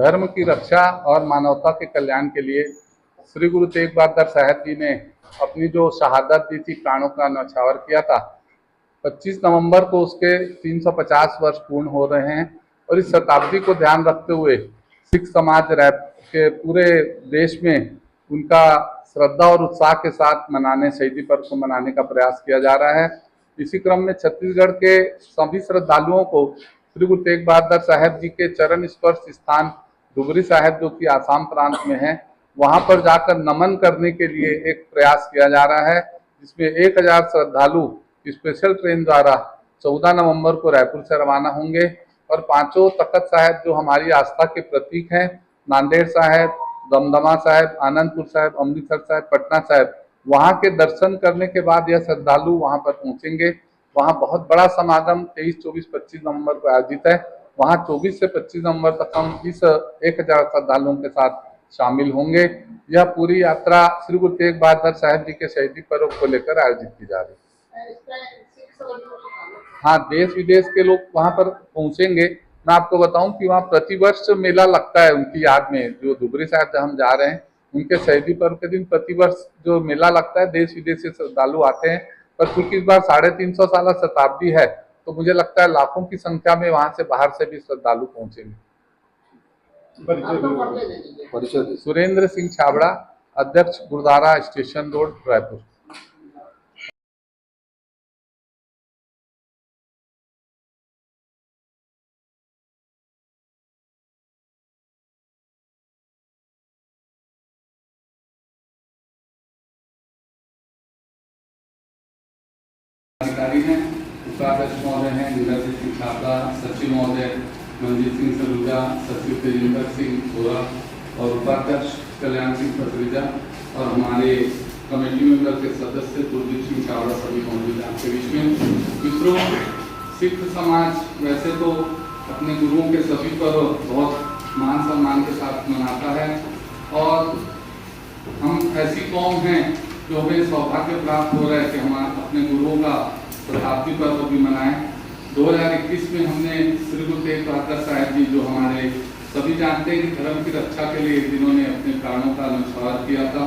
धर्म की रक्षा और मानवता के कल्याण के लिए श्री गुरु तेग बहादुर साहब जी ने अपनी जो शहादत दी थी, प्राणों का न्यौछावर किया था, 25 नवंबर को उसके 350 वर्ष पूर्ण हो रहे हैं। और इस शताब्दी को ध्यान रखते हुए सिख समाज के पूरे देश में उनका श्रद्धा और उत्साह के साथ शहीदी पर्व को मनाने का प्रयास किया जा रहा है। इसी क्रम में छत्तीसगढ़ के सभी श्रद्धालुओं को श्री गुरु तेग बहादुर साहब जी के चरण स्पर्श स्थान धुबरी साहिब, जो कि आसाम प्रांत में है, वहां पर जाकर नमन करने के लिए एक प्रयास किया जा रहा है, जिसमें 1000 श्रद्धालु स्पेशल ट्रेन द्वारा 14 नवंबर को रायपुर से रवाना होंगे और पांचों तख्त साहिब जो हमारी आस्था के प्रतीक हैं, नांदेड़ साहिब, दमदमा साहिब, आनंदपुर साहिब, अमृतसर साहिब, पटना साहिब, वहां के दर्शन करने के बाद यह श्रद्धालु वहां पर पहुंचेंगे। वहां बहुत बड़ा समागम 23, 24, 25 नवंबर को आयोजित है। वहां 24 से 25 नवंबर तक हम इस 1000 श्रद्धालुओं के साथ शामिल होंगे। यह पूरी यात्रा श्री गुरु तेग बहादुर साहब जी के शहीदी पर्व को लेकर आयोजित की जा रही है। हाँ, देश विदेश के लोग वहां पर पहुंचेंगे। मैं आपको बताऊं कि वहाँ प्रतिवर्ष मेला लगता है उनकी याद में। जो धुबरी साहब हम जा रहे हैं, उनके शहीदी पर्व के दिन प्रतिवर्ष जो मेला लगता है, देश विदेश से श्रद्धालु आते हैं। पर क्योंकि इस बार 350 साल शताब्दी है, तो मुझे लगता है लाखों की संख्या में वहां से बाहर से भी श्रद्धालु पहुंचेंगे। सुरेंद्र सिंह छाबड़ा, अध्यक्ष, गुरुद्वारा स्टेशन रोड, रायपुर। अधिकारी हैं, उपाध्यक्ष महोदय हैं नीरज सिंह छाबड़ा, सचिव महोदय मंजीत सिंह सलूजा, सचिव तेजिंदर सिंह गोरा और उपाध्यक्ष कल्याण सिंह पटरीजा और हमारे कमेटी मेंबर के सदस्य कुलदीप सिंह छाबड़ा सभी मौजूद हैं आपके बीच में। मित्रों, सिख समाज वैसे तो अपने गुरुओं के सभी पर्व बहुत मान सम्मान के साथ मनाता है और हम ऐसी कौम हैं जो हमें सौभाग्य प्राप्त हो रहा है कि हम अपने गुरुओं का शताब्दी पर्व भी मनाएं। 2021 में हमने श्री गुरु तेग बहादुर साहब जी, जो हमारे सभी जानते हैं कि धर्म की रक्षा के लिए जिन्होंने अपने प्राणों का न्यौछावर किया था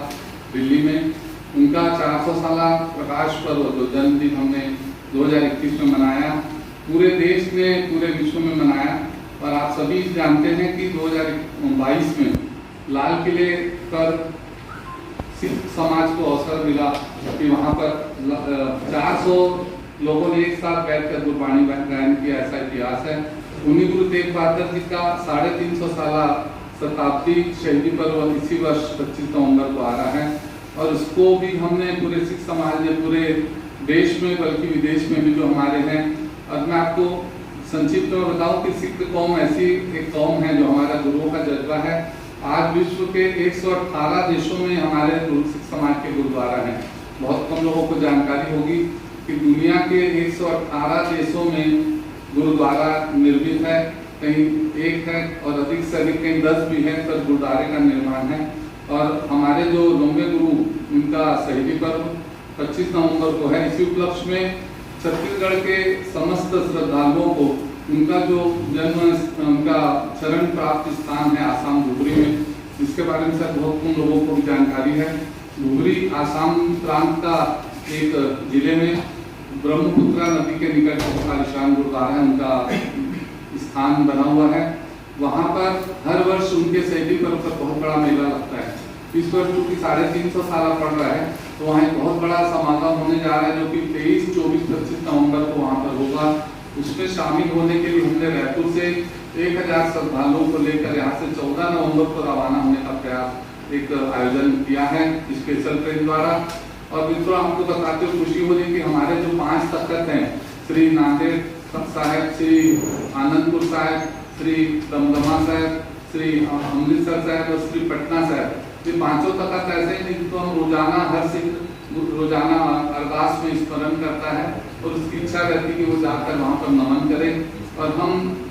दिल्ली में, उनका 400 साला प्रकाश पर्व जो जन्मदिन हमने 2021 में मनाया, पूरे देश में पूरे विश्व में मनाया। और आप सभी जानते हैं कि 2022 में लाल किले पर सिख समाज को अवसर मिला कि वहाँ पर 400 लोगों ने एक साथ बैठकर गुरबाणी गायन किया, ऐसा इतिहास है। उन्हीं गुरु तेग बहादुर जी का 350 साला शताब्दी शहीदी पर्व इसी वर्ष 25 नवंबर को आ रहा है और इसको भी हमने पूरे सिख समाज ने पूरे देश में बल्कि विदेश में भी जो हमारे हैं। और मैं आपको संक्षिप्त में बताऊं कि सिख कौम ऐसी एक कौम है जो हमारा गुरुओं का जज्बा है। आज विश्व के 118 देशों में हमारे सिख समाज के गुरुद्वारा हैं। बहुत कम लोगों को जानकारी होगी कि दुनिया के 118 देशों में गुरुद्वारा निर्मित है, कहीं एक है और अधिक से अधिक कहीं 10 भी है, पर गुरुद्वारे का निर्माण है। और हमारे जो 90 गुरु, उनका शहीदी पर्व 25 नवंबर को है। इसी उपलक्ष्य में छत्तीसगढ़ के समस्त श्रद्धालुओं को उनका जो जन्म, उनका शरण प्राप्त स्थान है आसाम धुबरी में, इसके बारे में शायद बहुत कम लोगों को भी जानकारी है। धुबरी आसाम प्रांत का एक जिले में ब्रह्मपुत्रा नदी के निकट आलिशान गुरुद्वारा है, उनका स्थान बना हुआ है। वहाँ पर हर वर्ष उनके शहीदी पर्व पर बहुत बड़ा मेला लगता है। इस वर्ष चूँकि 350 साल पड़ रहा है, तो वहाँ एक बहुत बड़ा समागम होने जा रहा है जो कि 23, 24, 25 नवंबर को वहाँ पर होगा। उसमें शामिल होने के लिए हमने रायपुर से 1000 श्रद्धालुओं को लेकर यहाँ से 14 नवंबर को रवाना होने का प्रयास एक आयोजन किया है स्पेशल ट्रेन द्वारा। और मित्रों, हमको बताते हुए खुशी हो रही कि हमारे जो 5 तख्त हैं, श्री नांदेड़ साहिब, श्री आनंदपुर साहिब, श्री दमदमा साहिब, श्री अमृतसर साहिब और श्री पटना साहिब, ये 5 तख्त ऐसे हैं जिनको हम रोजाना हर सिख रोजाना अरदास में स्मरण करता है और उसकी इच्छा रहती है कि वो जाकर वहाँ पर नमन करें। और हम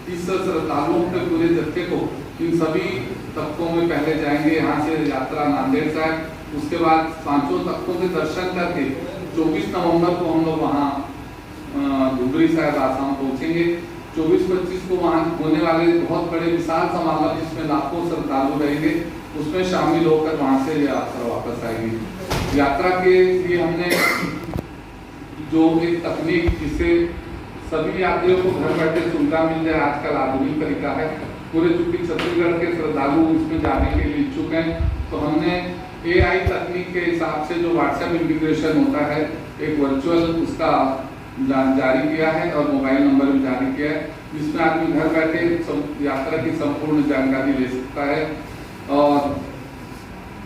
इस श्रद्धालुओं के पूरे जत्थे को इन सभी तख्तों में पहले जाएंगे। यहाँ से यात्रा नांदेड़ साहिब, उसके बाद 5 तख्तों के दर्शन करके 24 नवंबर को हम लोग वहाँ धुबरी साहिब आसाम पहुँचेंगे। 24-25 को वहाँ होने वाले बहुत बड़े विशाल समागम जिसमें लाखों श्रद्धालु रहेंगे, उसमें शामिल होकर वहाँ से यात्रा वापस आएगी। यात्रा के लिए हमने जो एक तकनीक जिससे सभी यात्रियों को घर बैठे सुविधा मिल जाए, आजकल आधुनिक तरीका है। पूरे चूंकि छत्तीसगढ़ के श्रद्धालु इसमें जाने के लिए इच्छुक हैं, तो हमने AI तकनीक के हिसाब से जो व्हाट्सएप इंटीग्रेशन होता है, एक वर्चुअल उसका जारी किया है और मोबाइल नंबर भी जारी किया है, जिसमें आदमी घर बैठे यात्रा की संपूर्ण जानकारी ले सकता है। और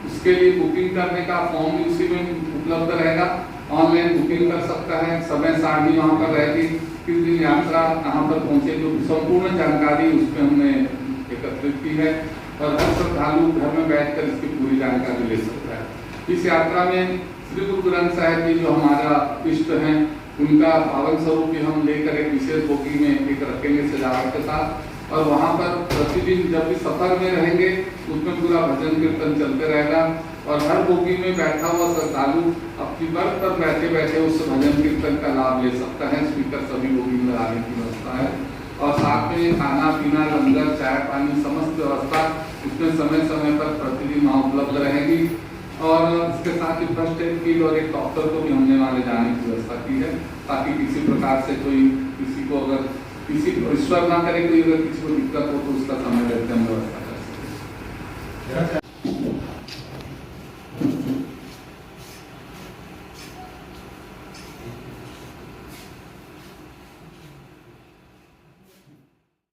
उसके लिए बुकिंग करने का फॉर्म भी उसी में उपलब्ध रहेगा, ऑनलाइन बुकिंग कर सकता है, समय सारणी वहाँ पर रहेगी, किस दिन यात्रा कहाँ पर पहुँचेगी, संपूर्ण जानकारी उसमें हमने एकत्रित की है और हर श्रद्धालु घर में बैठकर इसकी पूरी जानकारी ले सकता है। इस यात्रा में श्री गुरु ग्रंथ साहिब जी जो हमारा इष्ट हैं, उनका पावन स्वरूप भी हम लेकर एक विशेष बोगी में एक रखेंगे सजावट के साथ, और वहाँ पर प्रतिदिन जब भी सफर में रहेंगे उसमें पूरा भजन कीर्तन चलते रहेगा और हर बोगी में बैठा हुआ श्रद्धालु अपनी बर्थ पर बैठे बैठे उस भजन कीर्तन का लाभ ले सकता है। स्पीकर सभी बोगी में लगाने की व्यवस्था है और साथ में खाना पीना, लंगर, चाय पानी समस्त व्यवस्था उसमें समय समय पर प्रतिदिन वहाँ उपलब्ध रहेगी। और इसके साथ ही फर्स्ट एड किट और एक डॉक्टर को भी हमने वहाँ ले जाने की व्यवस्था की है, ताकि किसी प्रकार से कोई किसी को अगर किसी को ईश्वर ना करे, कोई अगर किसी को दिक्कत हो तो उसका समय रहते हम व्यवस्था कर सकते हैं।